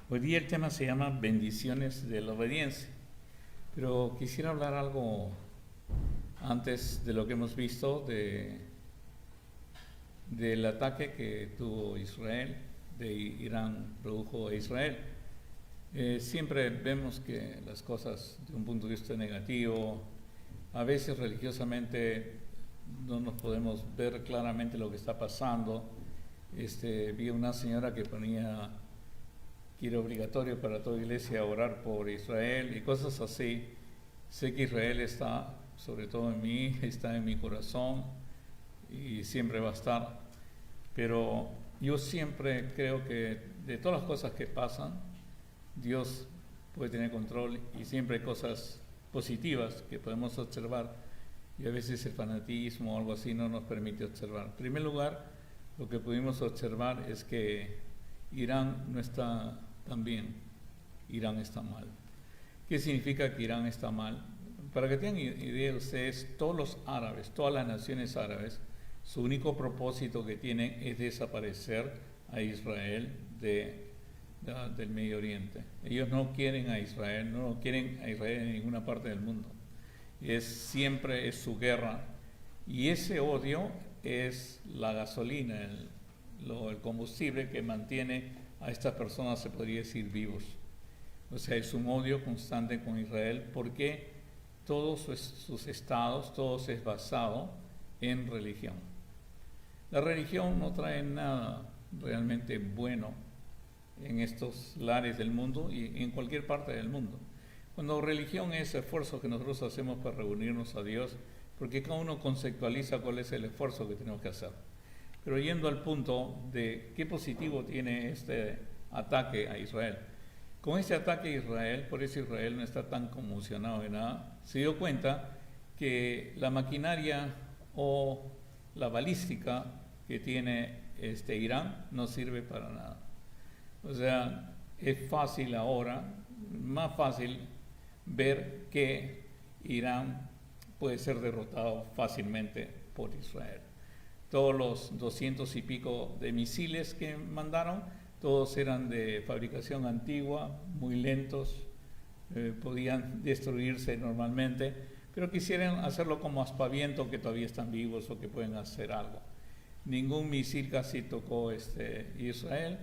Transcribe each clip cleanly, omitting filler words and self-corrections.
Hoy día el tema se llama bendiciones de la obediencia, pero quisiera hablar algo antes de lo que hemos visto del ataque que tuvo Israel, de Irán produjo a Israel. Siempre vemos que las cosas de un punto de vista negativo, a veces religiosamente no nos podemos ver claramente lo que está pasando. Vi una señora que ponía que era obligatorio para toda iglesia orar por Israel y cosas así. Sé que Israel está, sobre todo en mí, está en mi corazón y siempre va a estar, pero yo siempre creo que de todas las cosas que pasan, Dios puede tener control y siempre hay cosas positivas que podemos observar y a veces el fanatismo o algo así no nos permite observar. En primer lugar, lo que pudimos observar es que Irán no está tan bien, Irán está mal. ¿Qué significa que Irán está mal? Para que tengan idea ustedes, todos los árabes, todas las naciones árabes, su único propósito que tienen es desaparecer a Israel del Medio Oriente. Ellos no quieren a Israel, no quieren a Israel en ninguna parte del mundo. Siempre es su guerra y ese odio es la gasolina, el combustible que mantiene a estas personas, se podría decir, vivos. O sea, es un odio constante con Israel porque todos sus estados, todo es basado en religión. La religión no trae nada realmente bueno en estos lares del mundo y en cualquier parte del mundo. Cuando religión es esfuerzo que nosotros hacemos para reunirnos a Dios, porque cada uno conceptualiza cuál es el esfuerzo que tenemos que hacer. Pero yendo al punto de qué positivo tiene este ataque a Israel. Con este ataque a Israel, por eso Israel no está tan conmocionado de nada, se dio cuenta que la maquinaria o la balística que tiene Irán no sirve para nada. O sea, es fácil ahora, más fácil ver que Irán puede ser derrotado fácilmente por Israel. Todos los 200 y pico de misiles que mandaron, todos eran de fabricación antigua, muy lentos, podían destruirse normalmente, pero quisieran hacerlo como aspaviento que todavía están vivos o que pueden hacer algo. Ningún misil casi tocó Israel,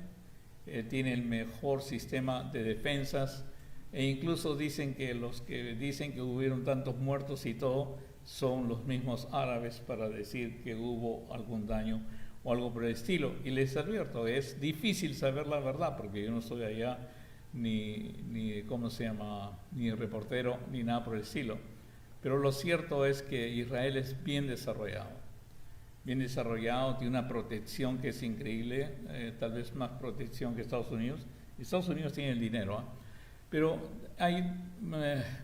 tiene el mejor sistema de defensas e incluso dicen que los que dicen que hubieron tantos muertos y todo son los mismos árabes para decir que hubo algún daño o algo por el estilo. Y les advierto, es difícil saber la verdad porque yo no estoy allá ni ¿cómo se llama? Ni reportero ni nada por el estilo. Pero lo cierto es que Israel es bien desarrollado, tiene una protección que es increíble, tal vez más protección que Estados Unidos. Estados Unidos tiene el dinero, pero hay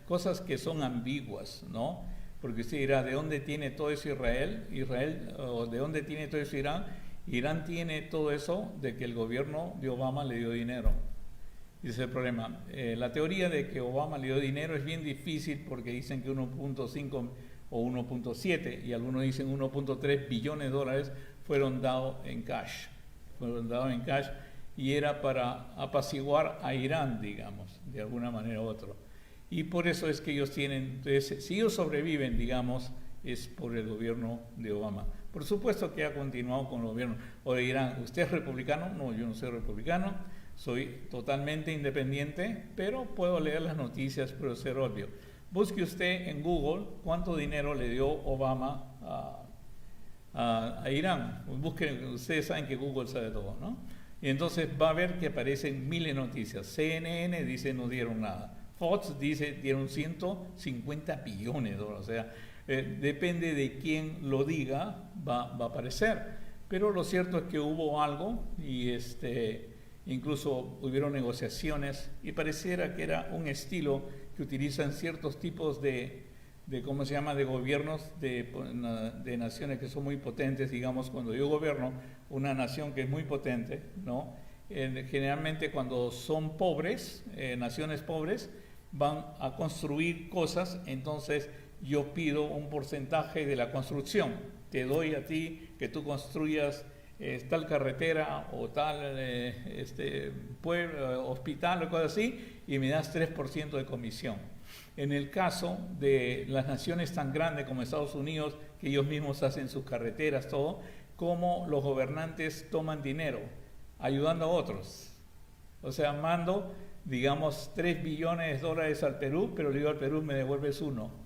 cosas que son ambiguas, ¿no? Porque usted dirá, ¿de dónde tiene todo eso Israel? ¿O de dónde tiene todo eso Irán? Irán tiene todo eso de que el gobierno de Obama le dio dinero. Ese es el problema. La teoría de que Obama le dio dinero es bien difícil porque dicen que 1.5 o 1.7 y algunos dicen 1.3 billones de dólares fueron dados en cash. Y era para apaciguar a Irán, digamos, de alguna manera u otra. Y por eso es que ellos tienen, entonces, si ellos sobreviven, digamos, es por el gobierno de Obama. Por supuesto que ha continuado con el gobierno. O dirán, ¿usted es republicano? No, yo no soy republicano, soy totalmente independiente, pero puedo leer las noticias, pero ser obvio. Busque usted en Google cuánto dinero le dio Obama a Irán. Busquen, ustedes saben que Google sabe todo, ¿no? Y entonces va a ver que aparecen miles de noticias. CNN dice no dieron nada. Fox dice dieron 150 billones de dólares. O sea, depende de quién lo diga, va a aparecer. Pero lo cierto es que hubo algo y incluso hubieron negociaciones y pareciera que era un estilo que utilizan ciertos tipos de ¿cómo se llama?, de gobiernos de naciones que son muy potentes. Digamos, cuando yo gobierno una nación que es muy potente, ¿no? Generalmente cuando son pobres, naciones pobres, van a construir cosas, entonces yo pido un porcentaje de la construcción. Te doy a ti que tú construyas tal carretera o tal pueblo, hospital o cosas así, y me das 3% de comisión. En el caso de las naciones tan grandes como Estados Unidos, que ellos mismos hacen sus carreteras, todo, como los gobernantes toman dinero ayudando a otros. O sea, mando, digamos, $3 billones al Perú, pero le digo al Perú, me devuelves 1.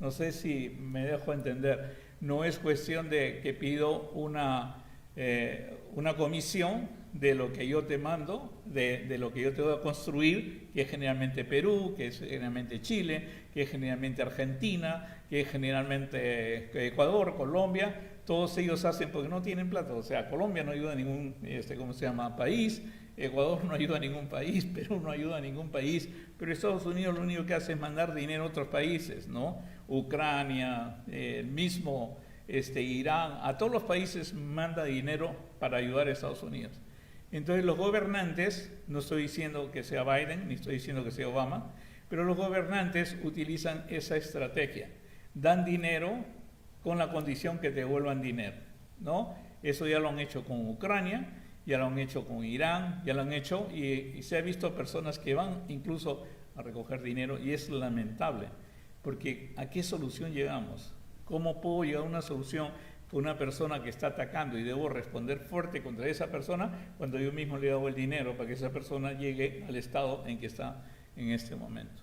No sé si me dejo entender. No es cuestión de que pido una comisión de lo que yo te mando, de lo que yo te voy a construir, que es generalmente Perú, que es generalmente Chile, que es generalmente Argentina, que es generalmente Ecuador, Colombia. Todos ellos hacen porque no tienen plata. O sea, Colombia no ayuda a ningún, país. Ecuador no ayuda a ningún país, Perú no ayuda a ningún país, pero Estados Unidos lo único que hace es mandar dinero a otros países, ¿no? Ucrania, el mismo Irán, a todos los países manda dinero para ayudar a Estados Unidos. Entonces los gobernantes, no estoy diciendo que sea Biden, ni estoy diciendo que sea Obama, pero los gobernantes utilizan esa estrategia. Dan dinero con la condición que te devuelvan dinero, ¿no? Eso ya lo han hecho con Ucrania, ya lo han hecho con Irán, ya lo han hecho y se ha visto personas que van incluso a recoger dinero y es lamentable, porque ¿a qué solución llegamos? ¿Cómo puedo llegar a una solución con una persona que está atacando y debo responder fuerte contra esa persona cuando yo mismo le he dado el dinero para que esa persona llegue al estado en que está en este momento?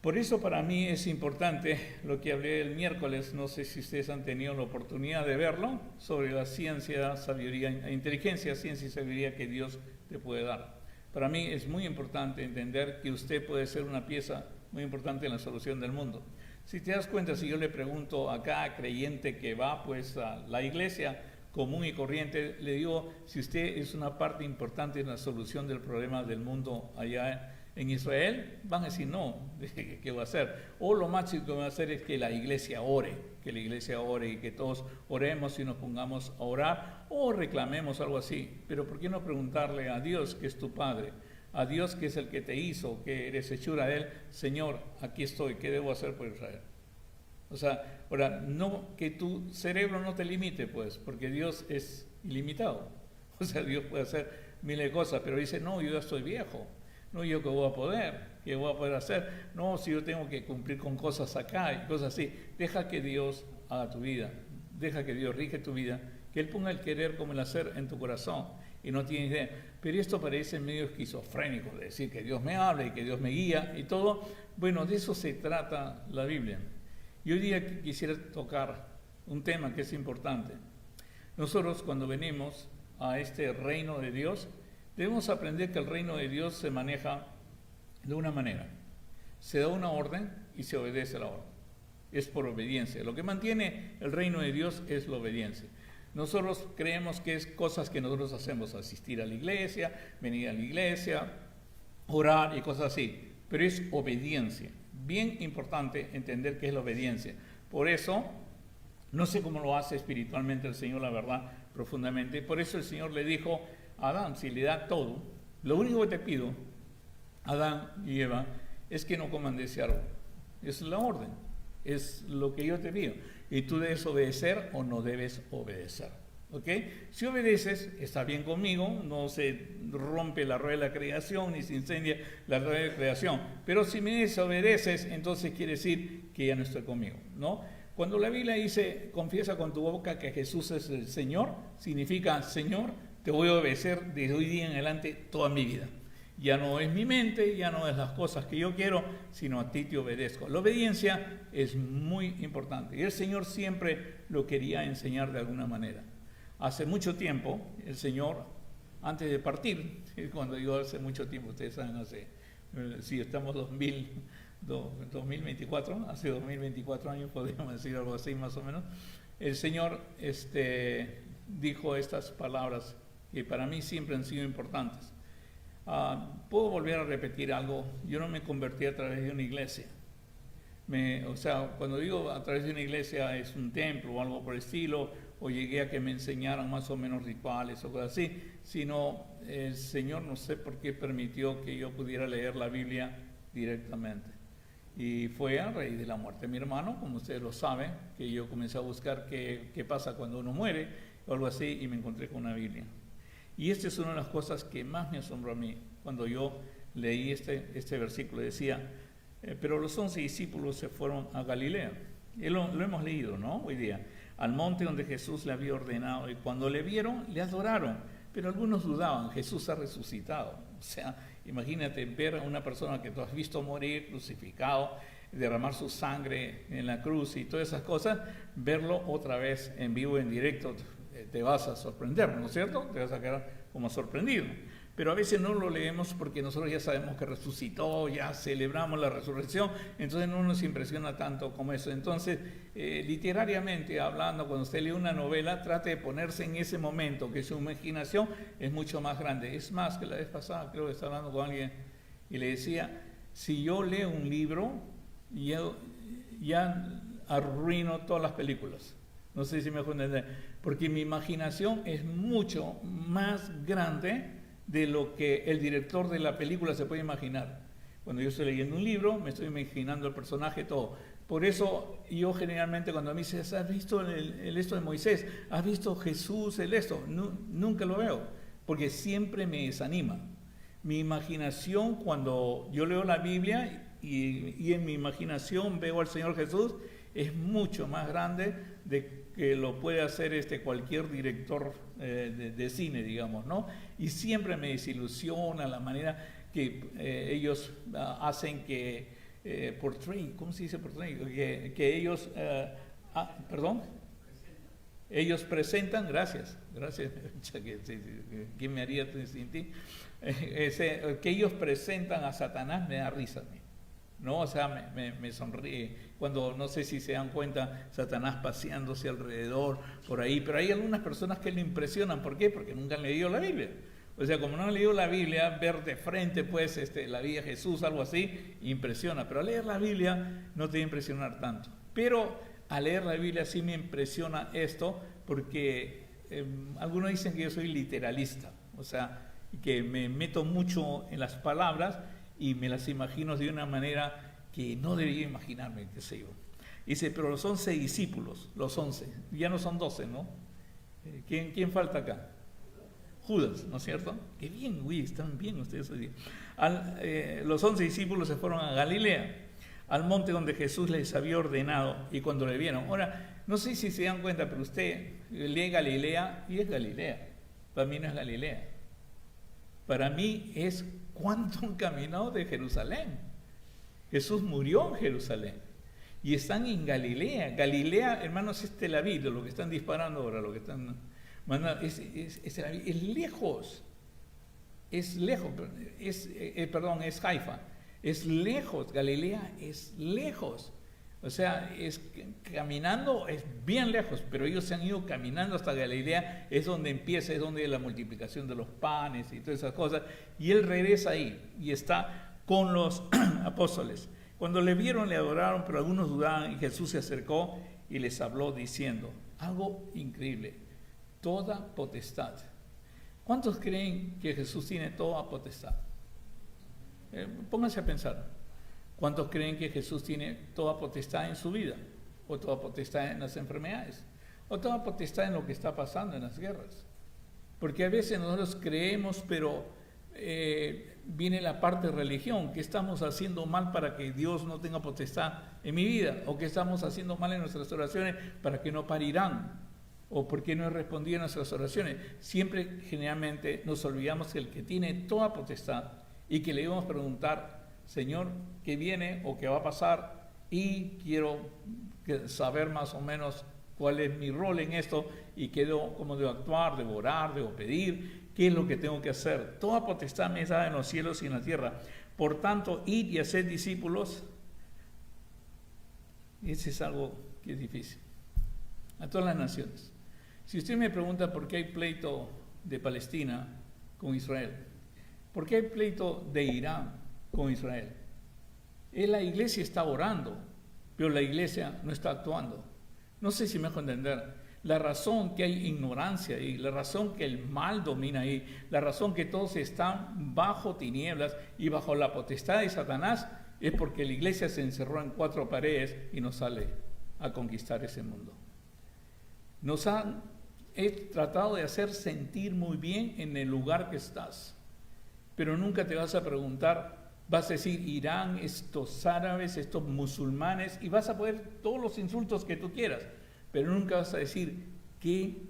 Por eso para mí es importante lo que hablé el miércoles, no sé si ustedes han tenido la oportunidad de verlo, sobre la ciencia, sabiduría, inteligencia, ciencia y sabiduría que Dios te puede dar. Para mí es muy importante entender que usted puede ser una pieza muy importante en la solución del mundo. Si te das cuenta, si yo le pregunto a cada creyente que va pues a la iglesia común y corriente, le digo, si usted es una parte importante en la solución del problema del mundo allá en Israel, van a decir no, ¿qué va a hacer? O lo máximo que va a hacer es que la iglesia ore y que todos oremos y nos pongamos a orar o reclamemos algo así. Pero ¿por qué no preguntarle a Dios, que es tu Padre, a Dios que es el que te hizo, que eres hechura de Él? Señor, aquí estoy, ¿qué debo hacer por Israel? O sea, ahora, no, que tu cerebro no te limite, pues, porque Dios es ilimitado. O sea, Dios puede hacer miles de cosas, pero dice, no, yo ya estoy viejo. No, yo qué voy a poder hacer. No, si yo tengo que cumplir con cosas acá y cosas así. Deja que Dios haga tu vida, deja que Dios rige tu vida, que Él ponga el querer como el hacer en tu corazón. Y no tienes idea. Pero esto parece medio esquizofrénico, de decir que Dios me habla y que Dios me guía y todo. Bueno, de eso se trata la Biblia. Y hoy día quisiera tocar un tema que es importante. Nosotros cuando venimos a este reino de Dios, debemos aprender que el reino de Dios se maneja de una manera. Se da una orden y se obedece a la orden. Es por obediencia. Lo que mantiene el reino de Dios es la obediencia. Nosotros creemos que es cosas que nosotros hacemos, asistir a la iglesia, venir a la iglesia, orar y cosas así. Pero es obediencia. Bien importante entender qué es la obediencia. Por eso, no sé cómo lo hace espiritualmente el Señor, la verdad, profundamente. Por eso el Señor le dijo a Adán, si le da todo, lo único que te pido, Adán y Eva, es que no coman de ese árbol. Es la orden, es lo que yo te pido. Y tú debes obedecer o no debes obedecer. ¿Ok? Si obedeces, está bien conmigo, no se rompe la rueda de la creación ni se incendia la rueda de la creación. Pero si me desobedeces, entonces quiere decir que ya no estoy conmigo, ¿no? Cuando la Biblia dice, confiesa con tu boca que Jesús es el Señor, significa, Señor, te voy a obedecer desde hoy día en adelante toda mi vida. Ya no es mi mente, ya no es las cosas que yo quiero, sino a ti te obedezco. La obediencia es muy importante y el Señor siempre lo quería enseñar de alguna manera. Hace mucho tiempo, el Señor, antes de partir, cuando digo hace mucho tiempo, ustedes saben, si estamos 2024, hace 2024 años, podríamos decir algo así más o menos, el Señor dijo estas palabras que para mí siempre han sido importantes. Puedo volver a repetir algo. Yo no me convertí a través de una iglesia. Cuando digo a través de una iglesia es un templo o algo por el estilo, o llegué a que me enseñaran más o menos rituales o cosas así, sino el Señor no sé por qué permitió que yo pudiera leer la Biblia directamente. Y fue a raíz de la muerte de mi hermano, como ustedes lo saben, que yo comencé a buscar qué pasa cuando uno muere. o algo así, y me encontré con una Biblia. Y esta es una de las cosas que más me asombró a mí cuando yo leí este versículo. Decía, pero los 11 discípulos se fueron a Galilea. Y lo hemos leído, ¿no? Hoy día. Al monte donde Jesús le había ordenado. Y cuando le vieron, le adoraron. Pero algunos dudaban, Jesús ha resucitado. O sea, imagínate ver a una persona que tú has visto morir, crucificado, derramar su sangre en la cruz y todas esas cosas, verlo otra vez en vivo, en directo, te vas a sorprender, ¿no es cierto? Te vas a quedar como sorprendido. Pero a veces no lo leemos porque nosotros ya sabemos que resucitó, ya celebramos la resurrección, entonces no nos impresiona tanto como eso. Entonces, literariamente hablando, cuando usted lee una novela, trate de ponerse en ese momento, que su imaginación es mucho más grande. Es más, que la vez pasada creo que estaba hablando con alguien y le decía, si yo leo un libro, ya arruino todas las películas. No sé si me dejo entender, porque mi imaginación es mucho más grande de lo que el director de la película se puede imaginar. Cuando yo estoy leyendo un libro, me estoy imaginando el personaje, todo. Por eso yo generalmente cuando me dicen, ¿has visto el esto de Moisés? ¿Has visto Jesús el esto? Nunca lo veo, porque siempre me desanima. Mi imaginación, cuando yo leo la Biblia y en mi imaginación veo al Señor Jesús, es mucho más grande de que lo puede hacer cualquier director de cine, digamos, ¿no? Y siempre me desilusiona la manera que ellos hacen que portray, ¿cómo se dice portray? Que ellos, perdón, ellos presentan, gracias, ¿quién me haría sin ti? Que ellos presentan a Satanás me da risa a mí. ¿No? O sea, me sonríe cuando, no sé si se dan cuenta, Satanás paseándose alrededor por ahí, pero hay algunas personas que le impresionan. ¿Por qué? Porque nunca han leído la Biblia. O sea, como no han leído la Biblia, ver de frente pues la vida de Jesús, algo así, impresiona, pero al leer la Biblia no te va a impresionar tanto. Pero al leer la Biblia sí me impresiona esto, porque algunos dicen que yo soy literalista, o sea, que me meto mucho en las palabras y me las imagino de una manera que no debía imaginarme, qué sé yo. Dice, pero los 11 discípulos, los 11, ya no son 12, ¿no? ¿Quién falta acá? Judas, ¿no es cierto? Qué bien, uy, están bien ustedes hoy día. Los 11 discípulos se fueron a Galilea, al monte donde Jesús les había ordenado, y cuando le vieron. Ahora, no sé si se dan cuenta, pero usted lee Galilea y es Galilea. Para mí no es Galilea. Para mí es cuánto han caminado de Jerusalén. Jesús murió en Jerusalén y están en Galilea. Galilea, hermanos, es Tel Aviv, de lo que están disparando ahora, lo que están mandando, es lejos. Es lejos, es Haifa. Es lejos, Galilea es lejos. O sea, caminando es bien lejos, pero ellos se han ido caminando hasta Galilea, es donde empieza, es donde la multiplicación de los panes y todas esas cosas, y él regresa ahí y está con los apóstoles. Cuando le vieron, le adoraron, pero algunos dudaban, y Jesús se acercó y les habló diciendo, algo increíble, toda potestad. ¿Cuántos creen que Jesús tiene toda potestad? Pónganse a pensar. ¿Cuántos creen que Jesús tiene toda potestad en su vida? ¿O toda potestad en las enfermedades? ¿O toda potestad en lo que está pasando en las guerras? Porque a veces nosotros creemos, pero viene la parte de religión, que estamos haciendo mal para que Dios no tenga potestad en mi vida, o que estamos haciendo mal en nuestras oraciones para que no parirán, o porque no he respondido a nuestras oraciones. Siempre, generalmente, nos olvidamos que el que tiene toda potestad y que le íbamos a preguntar, Señor, ¿qué viene o qué va a pasar? Y quiero saber más o menos cuál es mi rol en esto y cómo debo actuar, debo orar, debo pedir, qué es lo que tengo que hacer. Toda potestad me es dada en los cielos y en la tierra. Por tanto, id y haced discípulos. Y ese es algo que es difícil. A todas las naciones. Si usted me pregunta por qué hay pleito de Palestina con Israel, por qué hay pleito de Irán con Israel, la iglesia está orando, pero la iglesia no está actuando. No sé si me dejo entender. La razón que hay ignorancia ahí, la razón que el mal domina ahí, la razón que todos están bajo tinieblas y bajo la potestad de Satanás, es porque la iglesia se encerró en 4 paredes y no sale a conquistar ese mundo. Nos han he tratado de hacer sentir muy bien en el lugar que estás, pero nunca te vas a preguntar, vas a decir Irán, estos árabes, estos musulmanes, y vas a poner todos los insultos que tú quieras, pero nunca vas a decir, ¿qué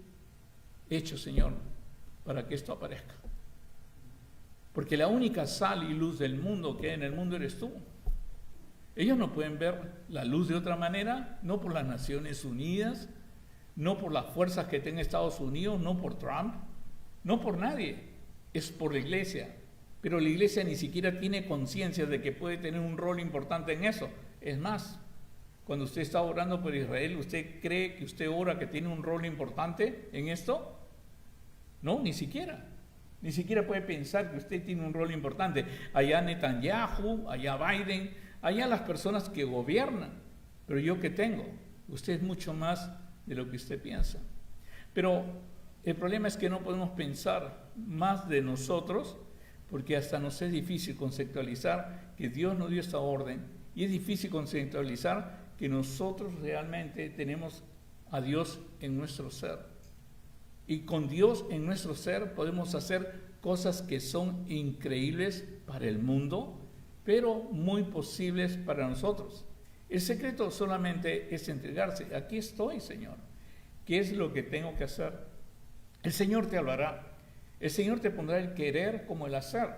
he hecho, Señor, para que esto aparezca? Porque la única sal y luz del mundo que hay en el mundo eres tú. Ellos no pueden ver la luz de otra manera, no por las Naciones Unidas, no por las fuerzas que tenga Estados Unidos, no por Trump, no por nadie, es por la iglesia. Pero la iglesia ni siquiera tiene conciencia de que puede tener un rol importante en eso. Es más, cuando usted está orando por Israel, ¿usted cree que usted ora que tiene un rol importante en esto? No, ni siquiera. Ni siquiera puede pensar que usted tiene un rol importante. Allá Netanyahu, allá Biden, allá las personas que gobiernan. Pero yo que tengo, usted es mucho más de lo que usted piensa. Pero el problema es que no podemos pensar más de nosotros, porque hasta nos es difícil conceptualizar que Dios nos dio esta orden, y es difícil conceptualizar que nosotros realmente tenemos a Dios en nuestro ser. Y con Dios en nuestro ser podemos hacer cosas que son increíbles para el mundo, pero muy posibles para nosotros. El secreto solamente es entregarse. Aquí estoy, Señor. ¿Qué es lo que tengo que hacer? El Señor te hablará. El Señor te pondrá el querer como el hacer.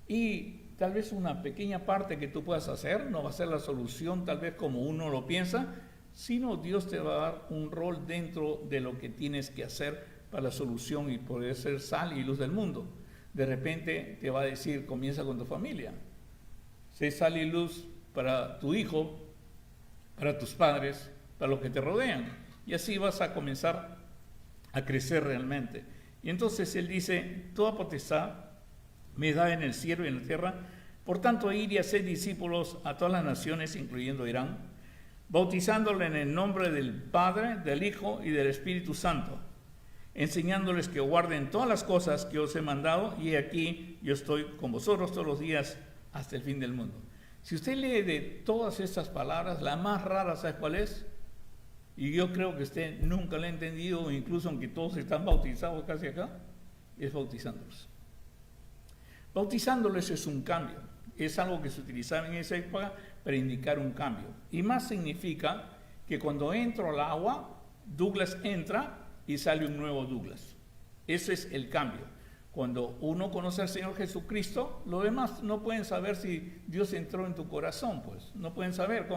Y tal vez una pequeña parte que tú puedas hacer no va a ser la solución, tal vez como uno lo piensa, sino Dios te va a dar un rol dentro de lo que tienes que hacer para la solución y poder ser sal y luz del mundo. De repente te va a decir, comienza con tu familia. Sé sal y luz para tu hijo, para tus padres, para los que te rodean. Y así vas a comenzar a crecer realmente. Y entonces él dice, toda potestad me da en el cielo y en la tierra. Por tanto, ir y hacer discípulos a todas las naciones, incluyendo Irán, bautizándole en el nombre del Padre, del Hijo y del Espíritu Santo, enseñándoles que guarden todas las cosas que os he mandado, y aquí yo estoy con vosotros todos los días hasta el fin del mundo. Si usted lee de todas estas palabras, la más rara, ¿sabe cuál es? Y yo creo que usted nunca la ha entendido, incluso aunque todos están bautizados casi acá, es bautizándolos. Bautizándoles es un cambio, es algo que se utilizaba en esa época para indicar un cambio. Y más significa que cuando entro al agua, Douglas entra y sale un nuevo Douglas. Ese es el cambio. Cuando uno conoce al Señor Jesucristo, los demás no pueden saber si Dios entró en tu corazón, pues. No pueden saber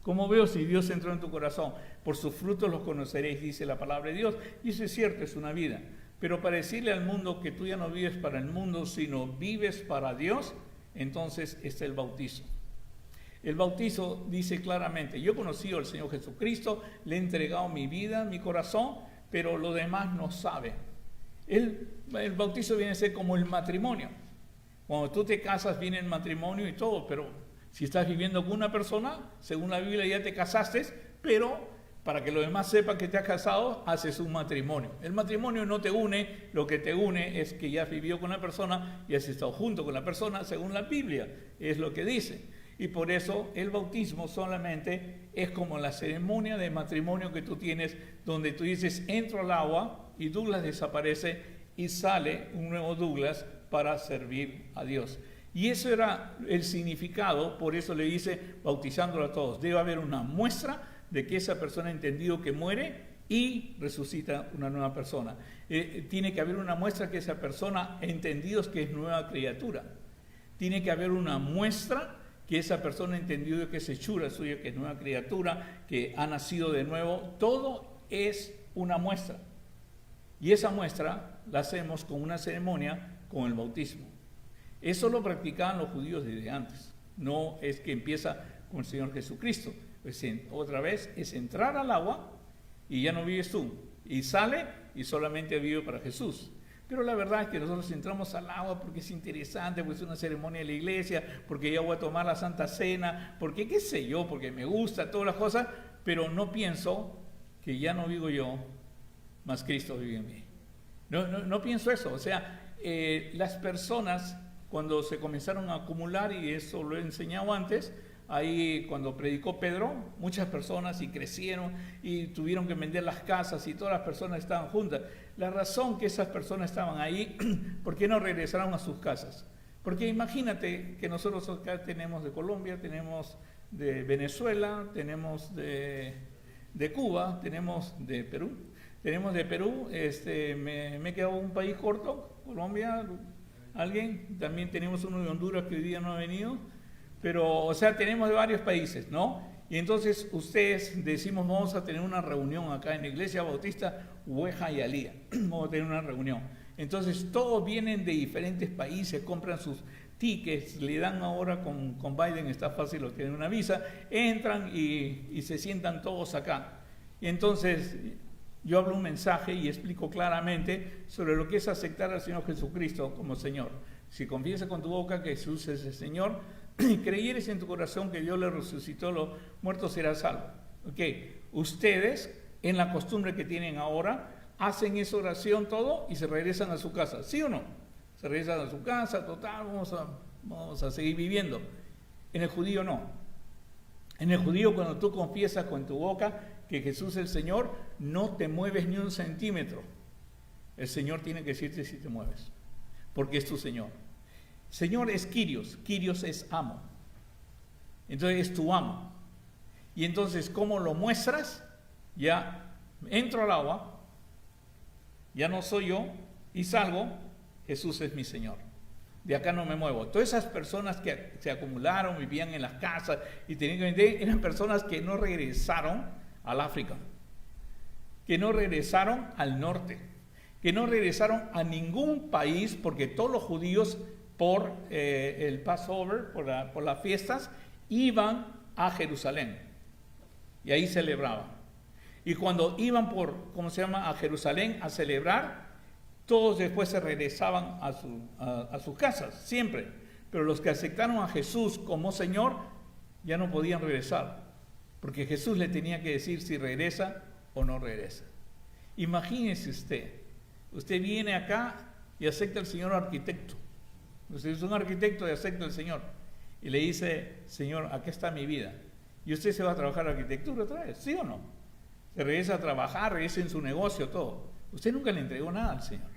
cómo veo si Dios entró en tu corazón. Por sus frutos los conoceréis, dice la palabra de Dios. Y eso es cierto, es una vida. Pero para decirle al mundo que tú ya no vives para el mundo, sino vives para Dios, entonces está el bautizo. El bautizo dice claramente, yo he conocido al Señor Jesucristo, le he entregado mi vida, mi corazón, pero los demás no saben. El bautizo viene a ser como el matrimonio. Cuando tú te casas viene el matrimonio y todo, pero si estás viviendo con una persona, según la Biblia ya te casaste, pero para que los demás sepan que te has casado, haces un matrimonio. El matrimonio no te une, lo que te une es que ya has vivido con la persona y has estado junto con la persona, según la Biblia, es lo que dice. Y por eso el bautismo solamente es como la ceremonia de matrimonio que tú tienes, donde tú dices, entro al agua y Douglas desaparece y sale un nuevo Douglas para servir a Dios. Y eso era el significado, por eso le dice, bautizándolo a todos. Debe haber una muestra de que esa persona ha entendido que muere y resucita una nueva persona. Tiene que haber una muestra que esa persona ha entendido que es nueva criatura. Tiene que haber una muestra que esa persona ha entendido que es hechura suya, que es nueva criatura, que ha nacido de nuevo. Todo es una muestra. Y esa muestra la hacemos con una ceremonia, con el bautismo. Eso lo practicaban los judíos desde antes. No es que empieza con el Señor Jesucristo. Pues otra vez es entrar al agua y ya no vives tú. Y sale y solamente vive para Jesús. Pero la verdad es que nosotros entramos al agua porque es interesante, porque es una ceremonia de la iglesia, porque ya voy a tomar la Santa Cena, porque qué sé yo, porque me gusta, todas las cosas, pero no pienso que ya no vivo yo, mas Cristo vive en mí. No pienso eso. O sea, las personas cuando se comenzaron a acumular, y eso lo he enseñado antes, ahí cuando predicó Pedro, muchas personas y crecieron y tuvieron que vender las casas y todas las personas estaban juntas. La razón que esas personas estaban ahí, ¿por qué no regresaron a sus casas? Porque imagínate que nosotros acá tenemos de Colombia, tenemos de Venezuela, tenemos de Cuba, tenemos de Perú. Tenemos de Perú, me he quedado un país corto, Colombia, alguien, también tenemos uno de Honduras que hoy día no ha venido, pero, o sea, tenemos de varios países, ¿no? Y entonces ustedes decimos, vamos a tener una reunión acá en la Iglesia Bautista Hueja y Alía, vamos a tener una reunión. Entonces todos vienen de diferentes países, compran sus tickets, le dan ahora con Biden, está fácil obtener una visa, entran y se sientan todos acá. Y entonces yo hablo un mensaje y explico claramente sobre lo que es aceptar al Señor Jesucristo como Señor. Si confiesas con tu boca que Jesús es el Señor y creyeres en tu corazón que Dios le resucitó los muertos, serás salvo. Okay. Ustedes, en la costumbre que tienen ahora, hacen esa oración todo y se regresan a su casa, ¿sí o no? Se regresan a su casa, total, vamos a seguir viviendo. En el judío no. En el judío, cuando tú confiesas con tu boca que Jesús es el Señor, no te mueves ni un centímetro. El Señor tiene que decirte si te mueves, porque es tu Señor. Señor es Kyrios, Kyrios es amo. Entonces es tu amo. Y entonces, ¿cómo lo muestras? Ya entro al agua, ya no soy yo, y salgo, Jesús es mi Señor. De acá no me muevo. Todas esas personas que se acumularon, vivían en las casas y tenían que vender, eran personas que no regresaron al África, que no regresaron al norte, que no regresaron a ningún país, porque todos los judíos por el Passover, por las fiestas, iban a Jerusalén y ahí celebraban. Y cuando iban a Jerusalén a celebrar, todos después se regresaban a sus casas, siempre. Pero los que aceptaron a Jesús como Señor ya no podían regresar, porque Jesús le tenía que decir si regresa o no regresa. Imagínese usted viene acá y acepta al Señor arquitecto. Usted es un arquitecto y acepta al Señor. Y le dice, Señor, aquí está mi vida. Y usted se va a trabajar arquitectura otra vez, ¿sí o no? Se regresa a trabajar, regresa en su negocio, todo. Usted nunca le entregó nada al Señor.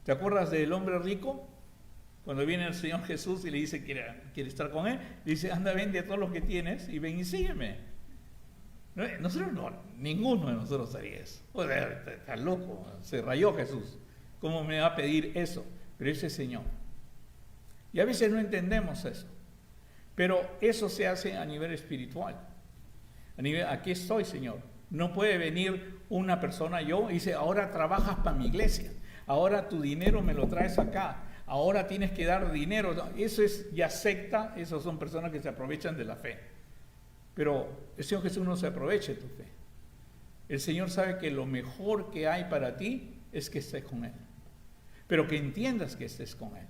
¿Te acuerdas del hombre rico? Cuando viene el Señor Jesús y le dice, quiere estar con él, le dice, anda, vende a todo lo que tienes y ven y sígueme. Nosotros no, ninguno de nosotros haría eso. Está loco, se rayó Jesús. ¿Cómo me va a pedir eso? Pero ese Señor. Y a veces no entendemos eso. Pero eso se hace a nivel espiritual. Aquí estoy, Señor. No puede venir una persona y dice, ahora trabajas para mi iglesia. Ahora tu dinero me lo traes acá. Ahora tienes que dar dinero. Eso es ya secta. Esas son personas que se aprovechan de la fe. Pero el Señor Jesús no se aproveche de tu fe. El Señor sabe que lo mejor que hay para ti es que estés con Él. Pero que entiendas que estés con Él.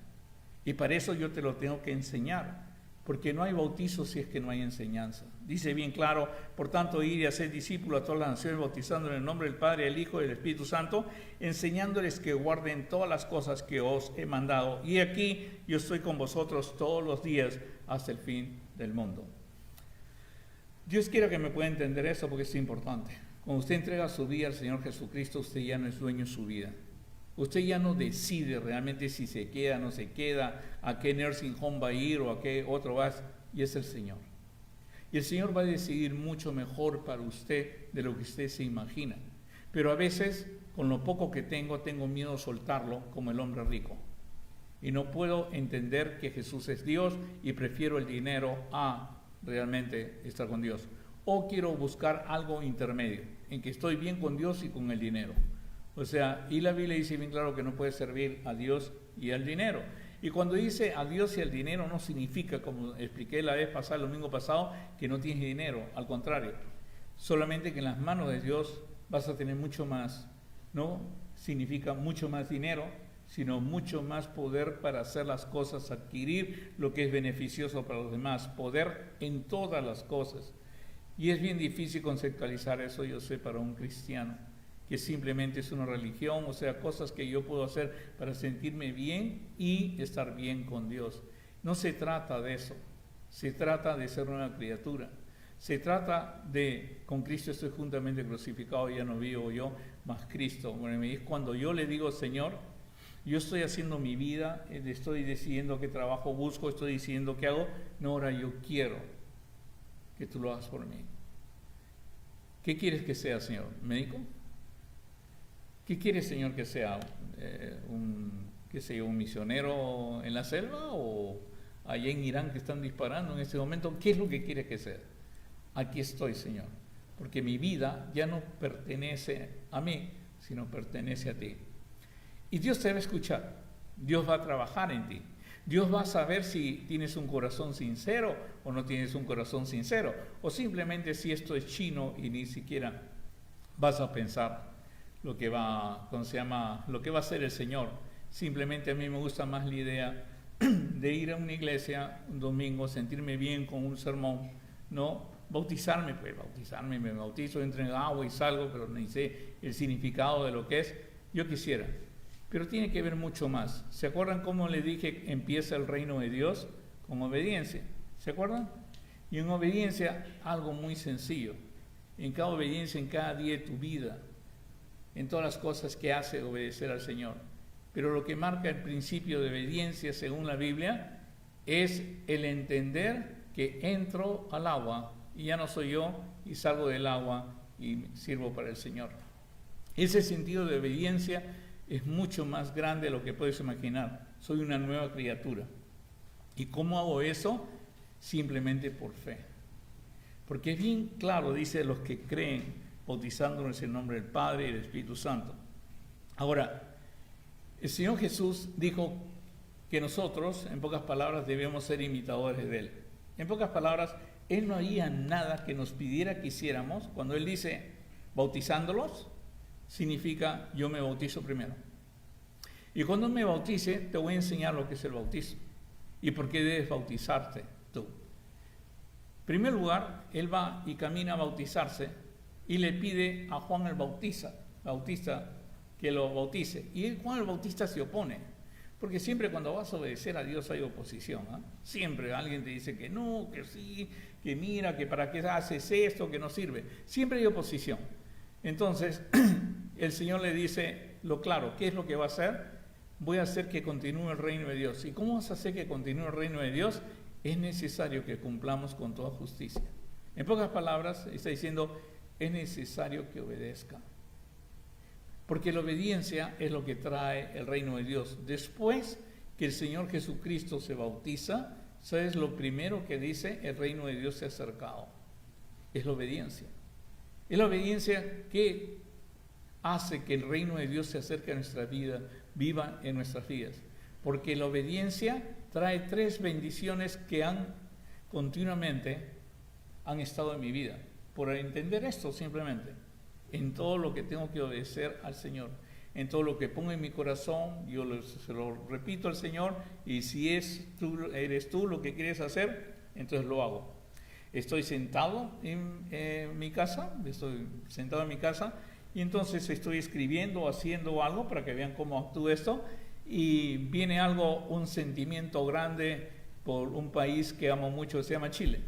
Y para eso yo te lo tengo que enseñar. Porque no hay bautizo si es que no hay enseñanza. Dice bien claro, por tanto, ir y hacer discípulos a todas las naciones, bautizando en el nombre del Padre, del Hijo y del Espíritu Santo, enseñándoles que guarden todas las cosas que os he mandado. Y aquí yo estoy con vosotros todos los días hasta el fin del mundo. Dios quiere que me pueda entender eso porque es importante. Cuando usted entrega su vida al Señor Jesucristo, usted ya no es dueño de su vida. Usted ya no decide realmente si se queda o no se queda, a qué nursing home va a ir o a qué otro va, y es el Señor. Y el Señor va a decidir mucho mejor para usted de lo que usted se imagina. Pero a veces, con lo poco que tengo miedo a soltarlo como el hombre rico. Y no puedo entender que Jesús es Dios y prefiero el dinero a realmente estar con Dios. O quiero buscar algo intermedio, en que estoy bien con Dios y con el dinero. O sea, y la Biblia dice bien claro que no puede servir a Dios y al dinero. Y cuando dice a Dios y al dinero no significa, como expliqué la vez pasada, el domingo pasado, que no tienes dinero. Al contrario, solamente que en las manos de Dios vas a tener mucho más. No significa mucho más dinero, sino mucho más poder para hacer las cosas, adquirir lo que es beneficioso para los demás, poder en todas las cosas. Y es bien difícil conceptualizar eso, yo sé, para un cristiano, que simplemente es una religión, o sea, cosas que yo puedo hacer para sentirme bien y estar bien con Dios. No se trata de eso. Se trata de ser nueva criatura. Se trata de, con Cristo estoy juntamente crucificado, ya no vivo yo, mas Cristo. Bueno, es cuando yo le digo, Señor, yo estoy haciendo mi vida, estoy decidiendo qué trabajo busco, estoy decidiendo qué hago. No, ahora yo quiero que tú lo hagas por mí. ¿Qué quieres que sea, Señor? ¿Médico? ¿Qué quieres, Señor, que sea? ¿Un misionero en la selva o allá en Irán que están disparando en este momento? ¿Qué es lo que quieres que sea? Aquí estoy, Señor, porque mi vida ya no pertenece a mí, sino pertenece a ti. Y Dios te va a escuchar, Dios va a trabajar en ti, Dios va a saber si tienes un corazón sincero o no tienes un corazón sincero, o simplemente si esto es chino y ni siquiera vas a pensar lo que va a hacer el Señor. Simplemente a mí me gusta más la idea de ir a una iglesia un domingo, sentirme bien con un sermón, ¿no? Bautizarme, me bautizo, entro en agua y salgo, pero ni sé el significado de lo que es. Yo quisiera, pero tiene que ver mucho más. ¿Se acuerdan cómo le dije empieza el reino de Dios? Con obediencia. ¿Se acuerdan? Y en obediencia, algo muy sencillo. En cada obediencia, en cada día de tu vida, en todas las cosas que hace, obedecer al Señor. Pero lo que marca el principio de obediencia, según la Biblia, es el entender que entro al agua y ya no soy yo y salgo del agua y sirvo para el Señor. Ese sentido de obediencia es mucho más grande de lo que puedes imaginar. Soy una nueva criatura. ¿Y cómo hago eso? Simplemente por fe. Porque es bien claro, dice, los que creen, bautizándonos en el nombre del Padre y del Espíritu Santo. Ahora, el Señor Jesús dijo que nosotros, en pocas palabras, debemos ser imitadores de Él. En pocas palabras, Él no haría nada que nos pidiera que hiciéramos. Cuando Él dice bautizándolos, significa yo me bautizo primero. Y cuando me bautice, te voy a enseñar lo que es el bautizo y por qué debes bautizarte tú. En primer lugar, Él va y camina a bautizarse y le pide a Juan el Bautista que lo bautice. Y Juan el Bautista se opone. Porque siempre cuando vas a obedecer a Dios hay oposición, ¿eh? Siempre alguien te dice que no, que sí, que mira, que para qué haces esto, que no sirve. Siempre hay oposición. Entonces, el Señor le dice lo claro, ¿qué es lo que va a hacer? Voy a hacer que continúe el reino de Dios. ¿Y cómo vas a hacer que continúe el reino de Dios? Es necesario que cumplamos con toda justicia. En pocas palabras, está diciendo, es necesario que obedezca. Porque la obediencia es lo que trae el reino de Dios. Después que el Señor Jesucristo se bautiza, ¿sabes lo primero que dice? El reino de Dios se ha acercado. Es la obediencia. Es la obediencia que hace que el reino de Dios se acerque a nuestra vida, viva en nuestras vidas. Porque la obediencia trae 3 bendiciones que continuamente han estado en mi vida. Por entender esto simplemente. En todo lo que tengo que obedecer al Señor, en todo lo que pongo en mi corazón, yo se lo repito al Señor, y si eres tú lo que quieres hacer, entonces lo hago. Estoy sentado en mi casa, y entonces estoy escribiendo o haciendo algo para que vean cómo actúo esto, y viene un sentimiento grande por un país que amo mucho, se llama Chile.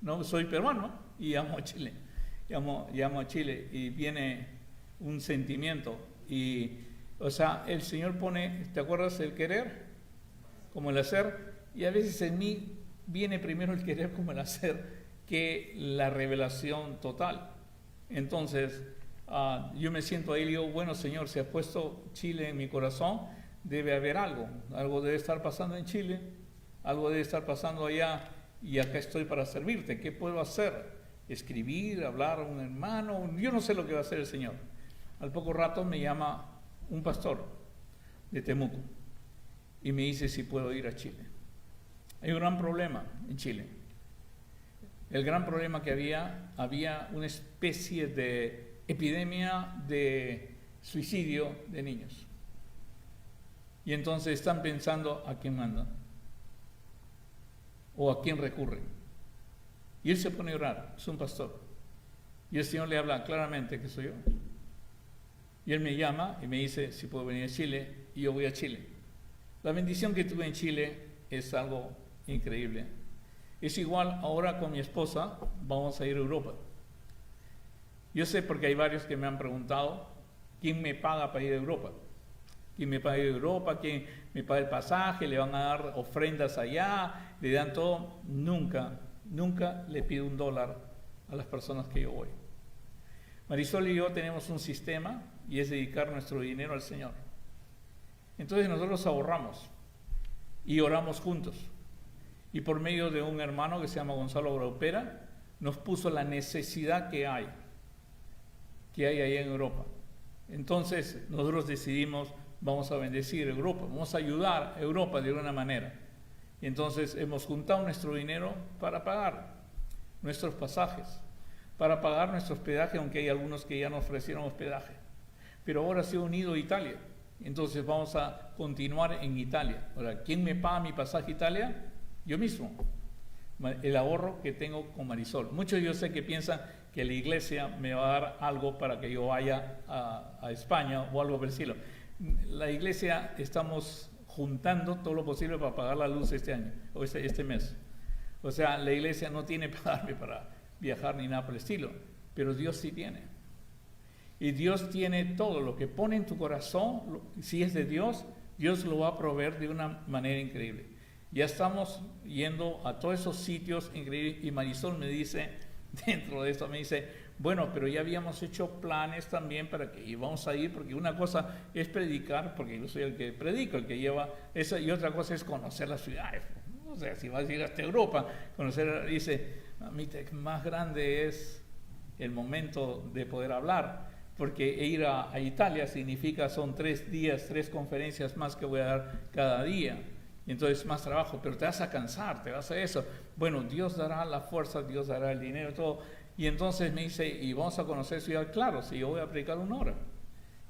No soy peruano y amo Chile. Llamo a Chile y viene un sentimiento el Señor pone, ¿te acuerdas? El querer como el hacer, y a veces en mí viene primero el querer como el hacer que la revelación total. Entonces yo me siento ahí y digo, bueno Señor, si has puesto Chile en mi corazón, debe haber algo debe estar pasando en Chile, algo debe estar pasando allá, y acá estoy para servirte. ¿Qué puedo hacer? Escribir, hablar a un hermano, yo no sé lo que va a hacer el Señor. Al poco rato me llama un pastor de Temuco y me dice si puedo ir a Chile. Hay un gran problema en Chile. El gran problema que había una especie de epidemia de suicidio de niños. Y entonces están pensando a quién mandan o a quién recurren. Y él se pone a orar, es un pastor. Y el Señor le habla claramente que soy yo. Y él me llama y me dice si puedo venir a Chile, y yo voy a Chile. La bendición que tuve en Chile es algo increíble. Es igual ahora con mi esposa, vamos a ir a Europa. Yo sé porque hay varios que me han preguntado, ¿quién me paga para ir a Europa? ¿Quién me paga ir a Europa? ¿Quién me paga el pasaje? ¿Le van a dar ofrendas allá? ¿Le dan todo? Nunca le pido $1 a las personas que yo voy. Marisol y yo tenemos un sistema y es dedicar nuestro dinero al Señor. Entonces nosotros ahorramos y oramos juntos. Y por medio de un hermano que se llama Gonzalo Graupera, nos puso la necesidad que hay allá en Europa. Entonces nosotros decidimos, vamos a bendecir Europa, vamos a ayudar a Europa de alguna manera. Y entonces hemos juntado nuestro dinero para pagar nuestros pasajes, para pagar nuestro hospedaje, aunque hay algunos que ya nos ofrecieron hospedaje. Pero ahora se ha unido Italia, entonces vamos a continuar en Italia. Ahora, ¿quién me paga mi pasaje a Italia? Yo mismo, el ahorro que tengo con Marisol. Muchos yo sé que piensan que la iglesia me va a dar algo para que yo vaya a España o algo por el estilo. La iglesia estamos juntando todo lo posible para pagar la luz este año, o este mes. O sea, la iglesia no tiene para darme para viajar ni nada por el estilo, pero Dios sí tiene. Y Dios tiene todo lo que pone en tu corazón, si es de Dios, Dios lo va a proveer de una manera increíble. Ya estamos yendo a todos esos sitios increíbles y Marisol me dice, dentro de esto me dice, bueno, pero ya habíamos hecho planes también para que íbamos a ir, porque una cosa es predicar, porque yo soy el que predico, el que lleva eso, y otra cosa es conocer las ciudades. O sea, si vas a ir hasta Europa, dice, mamita, más grande es el momento de poder hablar, porque ir a Italia significa, son 3 días, 3 conferencias más que voy a dar cada día. Entonces más trabajo, pero te vas a cansar, te vas a eso. Bueno, Dios dará la fuerza, Dios dará el dinero, todo. Y entonces me dice, ¿y vamos a conocer ciudad? Claro, si yo voy a predicar 1 hora.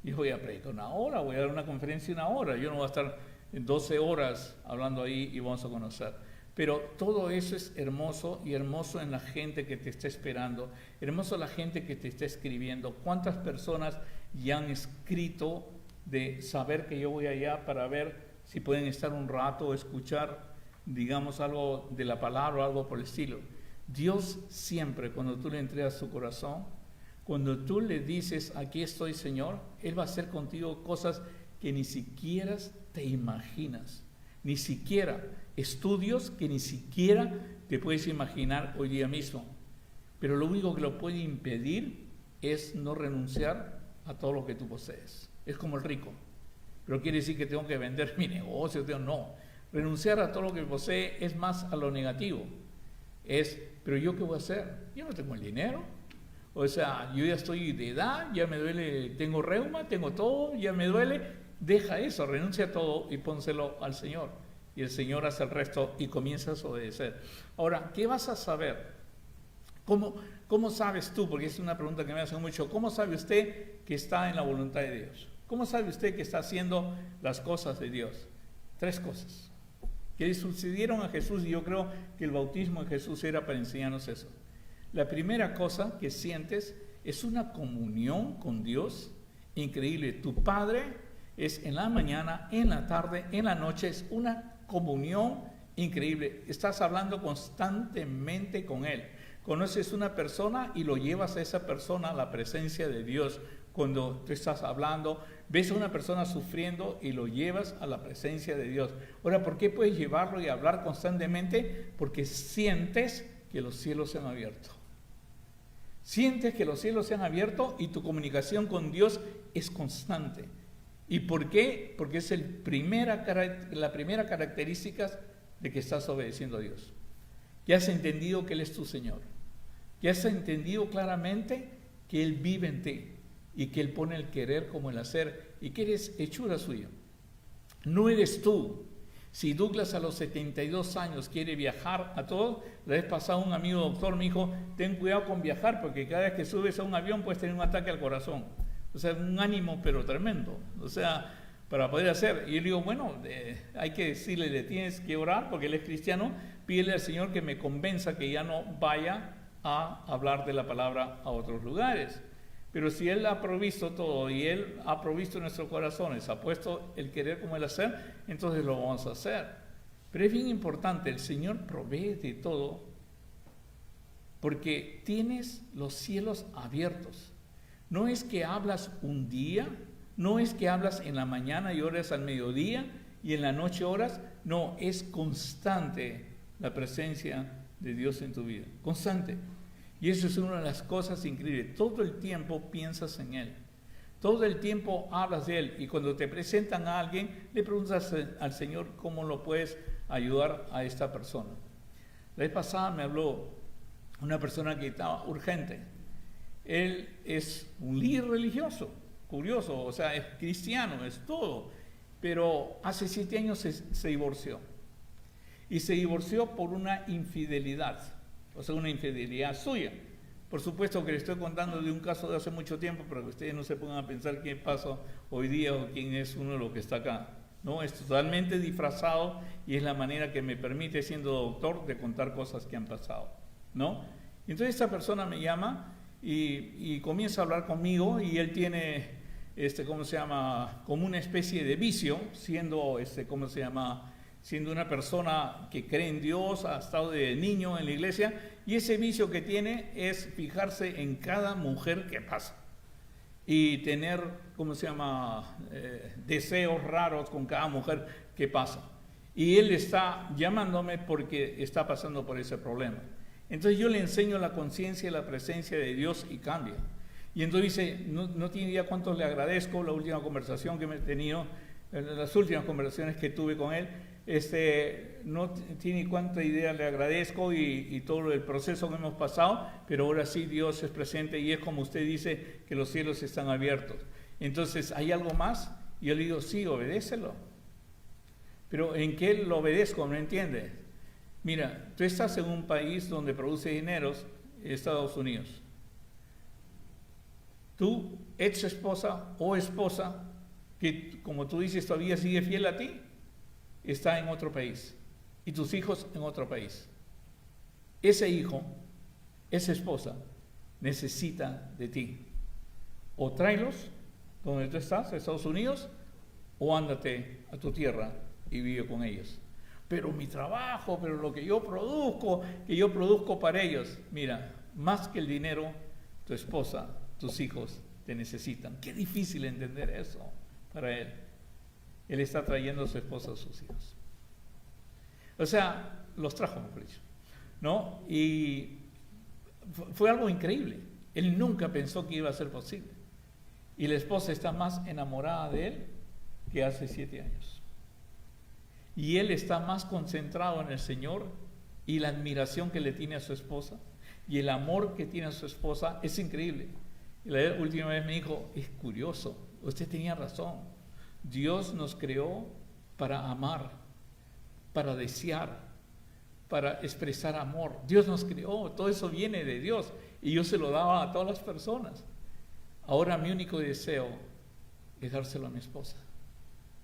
Y voy a predicar 1 hora, voy a dar una conferencia 1 hora. Yo no voy a estar 12 horas hablando ahí y vamos a conocer. Pero todo eso es hermoso, y hermoso en la gente que te está esperando, hermoso la gente que te está escribiendo. ¿Cuántas personas ya han escrito de saber que yo voy allá para ver si pueden estar un rato o escuchar, digamos, algo de la palabra o algo por el estilo? Dios siempre, cuando tú le entregas tu corazón, cuando tú le dices, aquí estoy, Señor, Él va a hacer contigo cosas que ni siquiera te imaginas, ni siquiera estudios que ni siquiera te puedes imaginar hoy día mismo. Pero lo único que lo puede impedir es no renunciar a todo lo que tú posees. Es como el rico. Pero quiere decir que tengo que vender mi negocio, no. Renunciar a todo lo que posee es más a lo negativo. Pero ¿yo qué voy a hacer? Yo no tengo el dinero. O sea, yo ya estoy de edad, ya me duele, tengo reuma, tengo todo, ya me duele. Deja eso, renuncia a todo y pónselo al Señor. Y el Señor hace el resto y comienzas a obedecer. Ahora, ¿qué vas a saber? ¿Cómo sabes tú? Porque es una pregunta que me hacen mucho. ¿Cómo sabe usted que está en la voluntad de Dios? ¿Cómo sabe usted que está haciendo las cosas de Dios? 3 cosas que sucedieron a Jesús, y yo creo que el bautismo de Jesús era para enseñarnos eso. La primera cosa que sientes es una comunión con Dios increíble. Tu Padre es en la mañana, en la tarde, en la noche, es una comunión increíble. Estás hablando constantemente con Él. Conoces una persona y lo llevas a esa persona a la presencia de Dios. Cuando tú estás hablando, ves a una persona sufriendo y lo llevas a la presencia de Dios. Ahora, ¿por qué puedes llevarlo y hablar constantemente? Porque sientes que los cielos se han abierto. Sientes que los cielos se han abierto y tu comunicación con Dios es constante. ¿Y por qué? Porque es la primera característica de que estás obedeciendo a Dios. Que has entendido que Él es tu Señor. Que has entendido claramente que Él vive en ti. Y que Él pone el querer como el hacer, y que eres hechura suya. No eres tú. Si Douglas a los 72 años quiere viajar a todo, la vez pasada un amigo doctor me dijo, ten cuidado con viajar, porque cada vez que subes a un avión puedes tener un ataque al corazón. O sea, un ánimo pero tremendo. O sea, para poder hacer. Y yo le digo, bueno, hay que decirle, le tienes que orar, porque él es cristiano, pídele al Señor que me convenza que ya no vaya a hablar de la palabra a otros lugares. Pero si Él ha provisto todo y Él ha provisto nuestros corazones, ha puesto el querer como el hacer, entonces lo vamos a hacer. Pero es bien importante, el Señor provee de todo porque tienes los cielos abiertos. No es que hablas un día, no es que hablas en la mañana y oras al mediodía y en la noche oras. No, es constante la presencia de Dios en tu vida, constante. Y eso es una de las cosas increíbles. Todo el tiempo piensas en Él. Todo el tiempo hablas de Él. Y cuando te presentan a alguien, le preguntas al Señor cómo lo puedes ayudar a esta persona. La vez pasada me habló una persona que estaba urgente. Él es un líder religioso, curioso, o sea, es cristiano, es todo. Pero hace 7 años se divorció. Y se divorció por una infidelidad, o sea, una infidelidad suya. Por supuesto que le estoy contando de un caso de hace mucho tiempo, para que ustedes no se pongan a pensar qué pasa hoy día o quién es uno de los que está acá. No, es totalmente disfrazado y es la manera que me permite, siendo doctor, de contar cosas que han pasado, ¿no? Entonces esta persona me llama y comienza a hablar conmigo y él tiene, ¿cómo se llama? Como una especie de vicio, siendo, ¿cómo se llama? Siendo una persona que cree en Dios, ha estado de niño en la iglesia, y ese vicio que tiene es fijarse en cada mujer que pasa y tener, ¿cómo se llama?, deseos raros con cada mujer que pasa. Y él está llamándome porque está pasando por ese problema. Entonces yo le enseño la conciencia y la presencia de Dios y cambia. Y entonces dice, no tiene idea cuánto le agradezco la última conversación que me he tenido, las últimas conversaciones que tuve con él. No tiene cuánta idea le agradezco y todo el proceso que hemos pasado, pero ahora sí Dios es presente y es como usted dice, que los cielos están abiertos. Entonces, ¿hay algo más? Y yo le digo, sí, obedécelo. Pero ¿en qué lo obedezco? ¿No entiende? Mira, tú estás en un país donde produce dineros, Estados Unidos. Tu ex esposa o esposa, que como tú dices todavía sigue fiel a ti, está en otro país y tus hijos en otro país. Ese hijo, esa esposa, necesita de ti. O tráelos donde tú estás, Estados Unidos, o ándate a tu tierra y vive con ellos. Pero mi trabajo, pero lo que yo produzco para ellos. Mira, más que el dinero, tu esposa, tus hijos te necesitan. Qué difícil entender eso para él. Él está trayendo a su esposa a sus hijos. O sea, los trajo, mejor dicho, ¿no? Y fue algo increíble. Él nunca pensó que iba a ser posible. Y la esposa está más enamorada de él que hace 7 años. Y él está más concentrado en el Señor y la admiración que le tiene a su esposa y el amor que tiene a su esposa es increíble. Y la última vez me dijo, es curioso, usted tenía razón. Dios nos creó para amar, para desear, para expresar amor. Dios nos creó, todo eso viene de Dios y yo se lo daba a todas las personas. Ahora mi único deseo es dárselo a mi esposa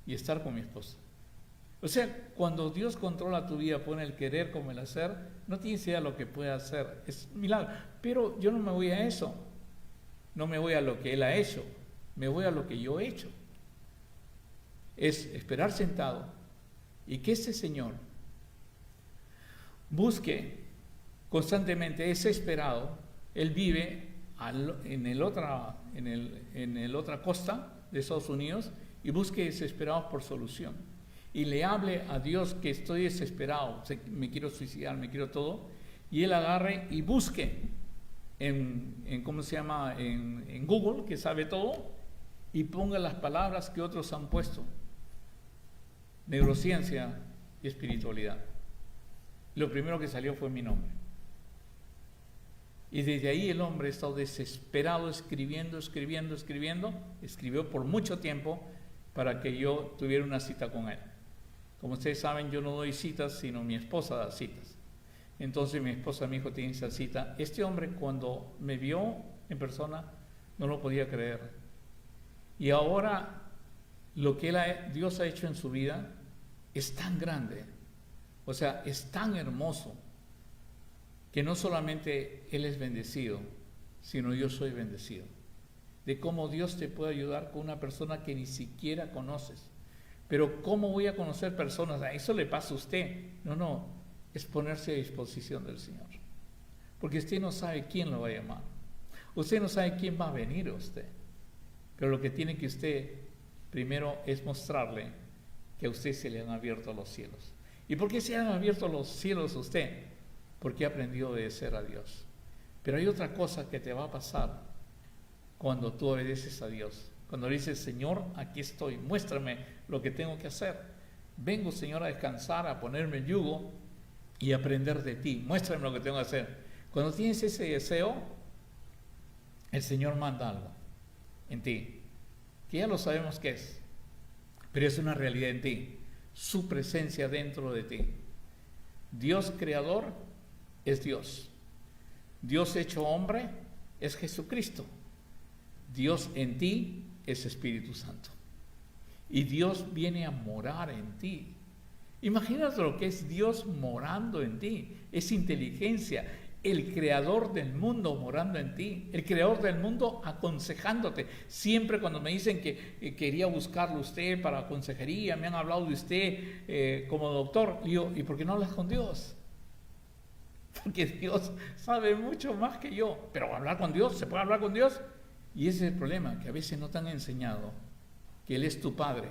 y estar con mi esposa. O sea, cuando Dios controla tu vida, pone el querer como el hacer, no tienes idea de lo que puede hacer. Es un milagro. Pero yo no me voy a eso. No me voy a lo que Él ha hecho. Me voy a lo que yo he hecho. Es esperar sentado y que ese Señor busque constantemente ese esperado. Él vive en el otra costa de Estados Unidos y busque desesperado por solución. Y le hable a Dios que estoy desesperado, me quiero suicidar, me quiero todo, y él agarre y busque ¿cómo se llama? En Google, que sabe todo, y ponga las palabras que otros han puesto: neurociencia y espiritualidad. Lo primero que salió fue mi nombre. Y desde ahí el hombre ha estado desesperado, escribiendo, escribió por mucho tiempo para que yo tuviera una cita con él. Como ustedes saben, yo no doy citas, sino mi esposa da citas. Entonces mi esposa me dijo, tiene esa cita. Este hombre, cuando me vio en persona, no lo podía creer. Y ahora lo que Dios ha hecho en su vida es tan grande, o sea, es tan hermoso, que no solamente él es bendecido, sino yo soy bendecido. De cómo Dios te puede ayudar con una persona que ni siquiera conoces, pero ¿cómo voy a conocer personas? A eso le pasa a usted. No, es ponerse a disposición del Señor. Porque usted no sabe quién lo va a llamar. Usted no sabe quién va a venir a usted. Pero lo que tiene que usted primero es mostrarle que a usted se le han abierto los cielos. ¿Y por qué se han abierto los cielos a usted? Porque ha aprendido a obedecer a Dios. Pero hay otra cosa que te va a pasar cuando tú obedeces a Dios. Cuando le dices, Señor, aquí estoy, muéstrame lo que tengo que hacer. Vengo, Señor, a descansar, a ponerme el yugo y aprender de ti. Muéstrame lo que tengo que hacer. Cuando tienes ese deseo, el Señor manda algo en ti, que ya lo sabemos qué es, pero es una realidad en ti, su presencia dentro de ti. Dios creador es Dios. Dios hecho hombre es Jesucristo. Dios en ti es Espíritu Santo. Y Dios viene a morar en ti. Imagínate lo que es Dios morando en ti. Es inteligencia. El creador del mundo morando en ti. El creador del mundo aconsejándote. Siempre cuando me dicen que quería buscarlo usted para consejería, me han hablado de usted como doctor, digo, ¿y por qué no hablas con Dios? Porque Dios sabe mucho más que yo. Pero hablar con Dios, ¿se puede hablar con Dios? Y ese es el problema, que a veces no te han enseñado que Él es tu Padre.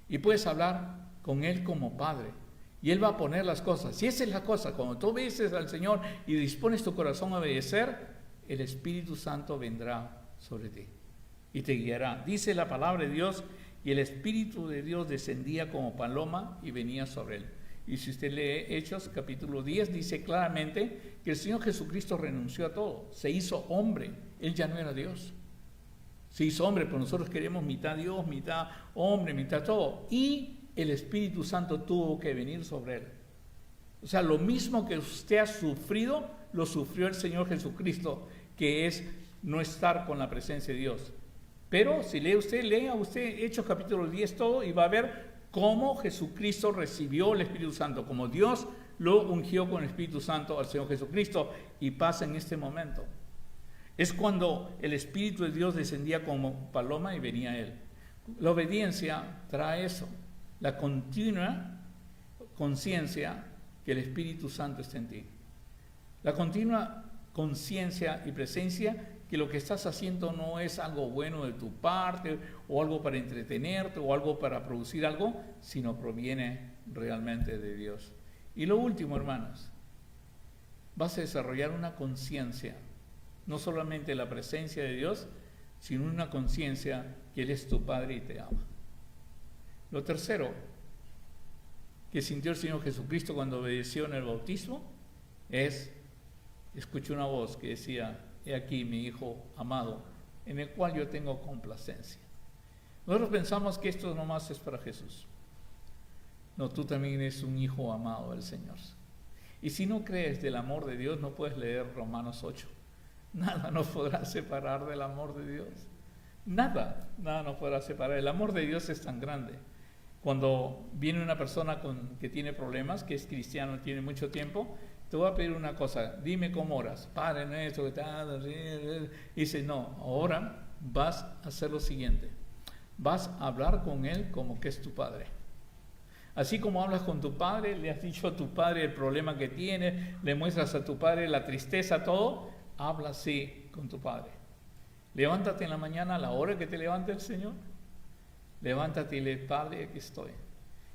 Y puedes hablar con Él como Padre. Y Él va a poner las cosas. Si esa es la cosa, cuando tú obedeces al Señor y dispones tu corazón a obedecer, el Espíritu Santo vendrá sobre ti y te guiará. Dice la palabra de Dios, y el Espíritu de Dios descendía como paloma y venía sobre Él. Y si usted lee Hechos capítulo 10, dice claramente que el Señor Jesucristo renunció a todo. Se hizo hombre. Él ya no era Dios. Se hizo hombre, pero nosotros queremos mitad Dios, mitad hombre, mitad todo. Y el Espíritu Santo tuvo que venir sobre Él. O sea, lo mismo que usted ha sufrido, lo sufrió el Señor Jesucristo, que es no estar con la presencia de Dios. Pero si lea usted Hechos capítulo 10 todo y va a ver cómo Jesucristo recibió el Espíritu Santo, como Dios lo ungió con el Espíritu Santo al Señor Jesucristo, y pasa en este momento. Es cuando el Espíritu de Dios descendía como paloma y venía a Él. La obediencia trae eso, la continua conciencia que el Espíritu Santo está en ti. La continua conciencia y presencia que lo que estás haciendo no es algo bueno de tu parte, o algo para entretenerte, o algo para producir algo, sino proviene realmente de Dios. Y lo último, hermanos, vas a desarrollar una conciencia, no solamente la presencia de Dios, sino una conciencia que Él es tu Padre y te ama. Lo tercero que sintió el Señor Jesucristo cuando obedeció en el bautismo es, escuchó una voz que decía, he aquí mi Hijo amado, en el cual yo tengo complacencia. Nosotros pensamos que esto nomás es para Jesús. No, tú también eres un hijo amado del Señor. Y si no crees del amor de Dios, no puedes leer Romanos 8. Nada nos podrá separar del amor de Dios. Nada nos podrá separar. El amor de Dios es tan grande. Cuando viene una persona que tiene problemas, que es cristiano, tiene mucho tiempo, te voy a pedir una cosa, dime cómo oras. Padre nuestro, que tal, dice, no, ahora vas a hacer lo siguiente. Vas a hablar con Él como que es tu Padre. Así como hablas con tu padre, le has dicho a tu padre el problema que tiene, le muestras a tu padre la tristeza, todo, habla así con tu Padre. Levántate en la mañana a la hora que te levante el Señor. Levántate y le, Padre, aquí estoy.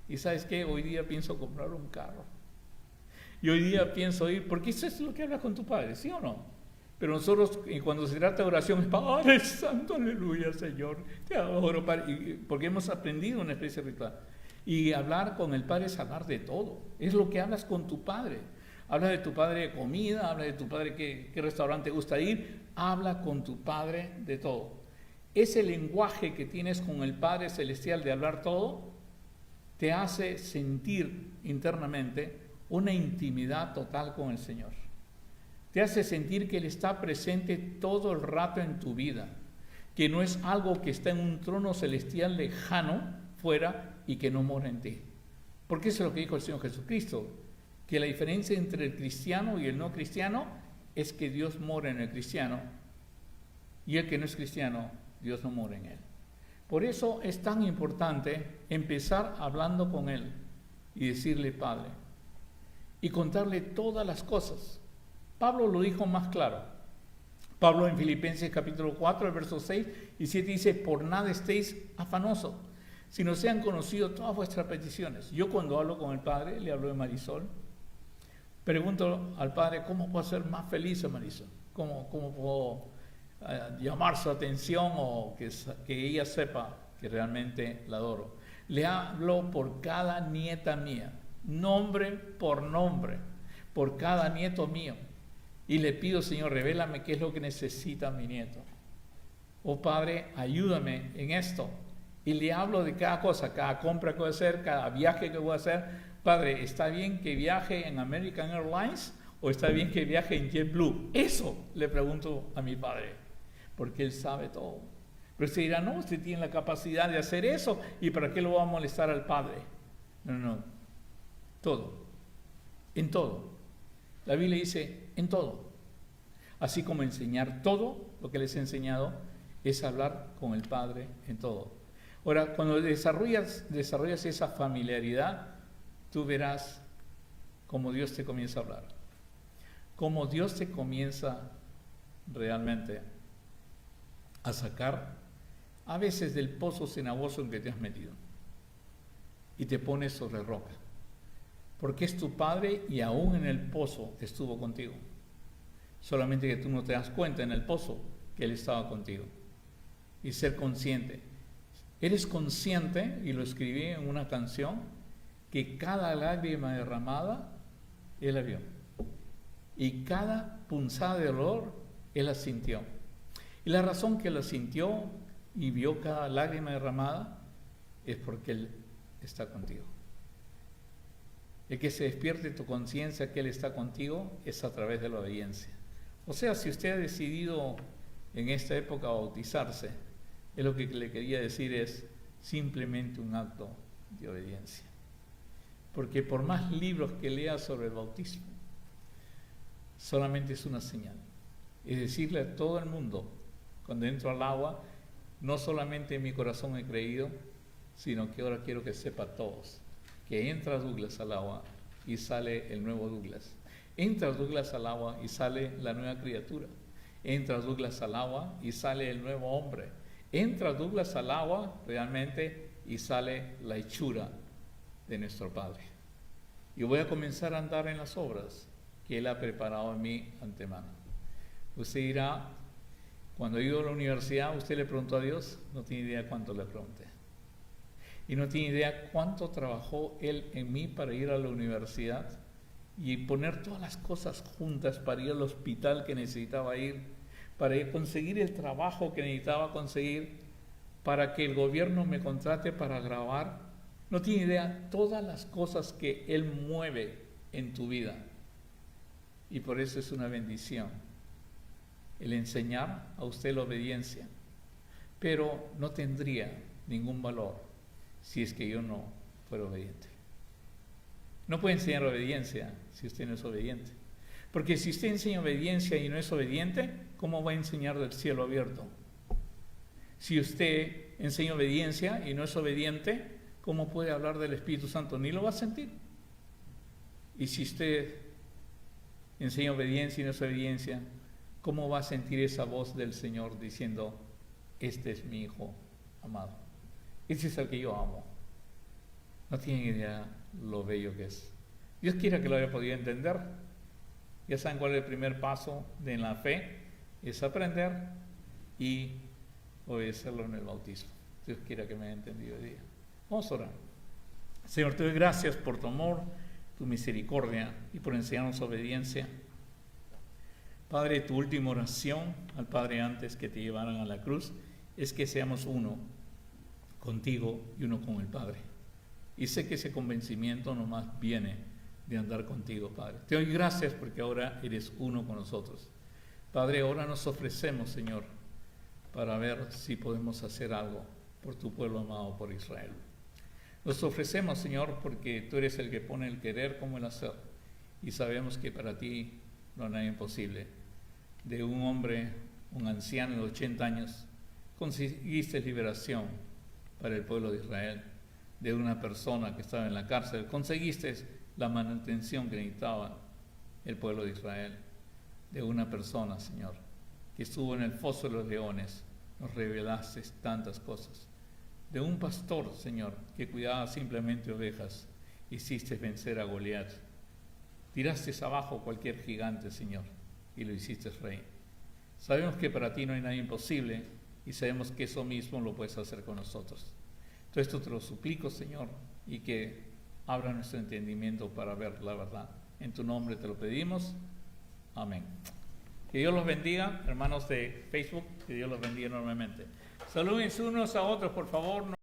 Y ¿sabes qué? Hoy día pienso comprar un carro. Y hoy día pienso ir, porque eso es lo que hablas con tu Padre, ¿sí o no? Pero nosotros, y cuando se trata de oración, es Padre Santo, aleluya, Señor, te adoro, Padre, porque hemos aprendido una especie de ritual. Y hablar con el Padre es hablar de todo. Es lo que hablas con tu Padre. Habla de tu Padre de comida, habla de tu Padre qué restaurante te gusta ir, habla con tu Padre de todo. Ese lenguaje que tienes con el Padre Celestial de hablar todo, te hace sentir internamente una intimidad total con el Señor. Te hace sentir que Él está presente todo el rato en tu vida, que no es algo que está en un trono celestial lejano, fuera, y que no mora en ti. Porque eso es lo que dijo el Señor Jesucristo, que la diferencia entre el cristiano y el no cristiano es que Dios mora en el cristiano, y el que no es cristiano, Dios no mora en él. Por eso es tan importante empezar hablando con Él y decirle Padre y contarle todas las cosas. Pablo lo dijo más claro. Pablo en Filipenses capítulo 4, versos 6 y 7 dice: por nada estéis afanosos, sino sean conocidos todas vuestras peticiones. Yo cuando hablo con el Padre, le hablo de Marisol, pregunto al Padre: ¿cómo puedo hacer más feliz a Marisol? ¿Cómo puedo llamar su atención o que ella sepa que realmente la adoro? Le hablo por cada nieta mía, nombre por nombre, por cada nieto mío. Y le pido: Señor, revélame qué es lo que necesita mi nieto. Oh Padre, ayúdame en esto. Y le hablo de cada cosa, cada compra que voy a hacer, cada viaje que voy a hacer. Padre, ¿está bien que viaje en American Airlines o está bien que viaje en JetBlue? Eso le pregunto a mi Padre, porque Él sabe todo. Pero usted dirá: no, usted tiene la capacidad de hacer eso, ¿y para qué lo va a molestar al Padre? No. Todo. En todo. La Biblia dice: en todo. Así como enseñar todo lo que les he enseñado, es hablar con el Padre en todo. Ahora, cuando desarrollas esa familiaridad, tú verás cómo Dios te comienza a hablar. Cómo Dios te comienza realmente a sacar a veces del pozo cenagoso en que te has metido y te pones sobre roca. Porque es tu Padre y aún en el pozo estuvo contigo. Solamente que tú no te das cuenta en el pozo que Él estaba contigo. Y ser consciente. Eres consciente, y lo escribí en una canción, que cada lágrima derramada Él la vio. Y cada punzada de dolor Él la sintió. Y la razón que la sintió y vio cada lágrima derramada es porque Él está contigo. El que se despierte tu conciencia que Él está contigo es a través de la obediencia. O sea, si usted ha decidido en esta época bautizarse, es lo que le quería decir, es simplemente un acto de obediencia. Porque por más libros que lea sobre el bautismo, solamente es una señal. Es decirle a todo el mundo, cuando entro al agua, no solamente en mi corazón he creído, sino que ahora quiero que sepa todos que entra Douglas al agua y sale el nuevo Douglas. Entra Douglas al agua y sale la nueva criatura. Entra Douglas al agua y sale el nuevo hombre. Entra Douglas al agua realmente y sale la hechura de nuestro Padre. Y voy a comenzar a andar en las obras que Él ha preparado en mí antemano. Usted dirá: cuando he ido a la universidad, ¿usted le preguntó a Dios? No tiene idea cuánto le pregunté. Y no tiene idea cuánto trabajó Él en mí para ir a la universidad y poner todas las cosas juntas para ir al hospital que necesitaba ir, para conseguir el trabajo que necesitaba conseguir, para que el gobierno me contrate para grabar. No tiene idea todas las cosas que Él mueve en tu vida. Y por eso es una bendición el enseñar a usted la obediencia. Pero no tendría ningún valor si es que yo no fuera obediente. No puede enseñar obediencia si usted no es obediente. Porque si usted enseña obediencia y no es obediente, ¿cómo va a enseñar del cielo abierto? Si usted enseña obediencia y no es obediente, ¿cómo puede hablar del Espíritu Santo? Ni lo va a sentir. Y si usted enseña obediencia y no es obediencia, ¿cómo va a sentir esa voz del Señor diciendo: este es mi Hijo amado? Ese es el que yo amo. No tienen idea lo bello que es. Dios quiera que lo haya podido entender. Ya saben cuál es el primer paso de la fe: es aprender y obedecerlo en el bautismo. Dios quiera que me haya entendido hoy día. Vamos a orar. Señor, te doy gracias por tu amor, tu misericordia y por enseñarnos obediencia. Padre, tu última oración al Padre antes que te llevaran a la cruz es que seamos uno contigo y uno con el Padre. Y sé que ese convencimiento nomás viene de andar contigo, Padre. Te doy gracias porque ahora eres uno con nosotros. Padre, ahora nos ofrecemos, Señor, para ver si podemos hacer algo por tu pueblo amado, por Israel. Nos ofrecemos, Señor, porque tú eres el que pone el querer como el hacer. Y sabemos que para ti no hay nada imposible. De un hombre, un anciano de 80 años, conseguiste liberación para el pueblo de Israel, de una persona que estaba en la cárcel. Conseguiste la manutención que necesitaba el pueblo de Israel, de una persona, Señor, que estuvo en el foso de los leones. Nos revelaste tantas cosas. De un pastor, Señor, que cuidaba simplemente ovejas, hiciste vencer a Goliat. Tiraste abajo cualquier gigante, Señor, y lo hiciste rey. Sabemos que para ti no hay nada imposible y sabemos que eso mismo lo puedes hacer con nosotros. Todo esto te lo suplico, Señor, y que abra nuestro entendimiento para ver la verdad. En tu nombre te lo pedimos. Amén. Que Dios los bendiga, hermanos de Facebook, que Dios los bendiga enormemente. Saluden unos a otros, por favor.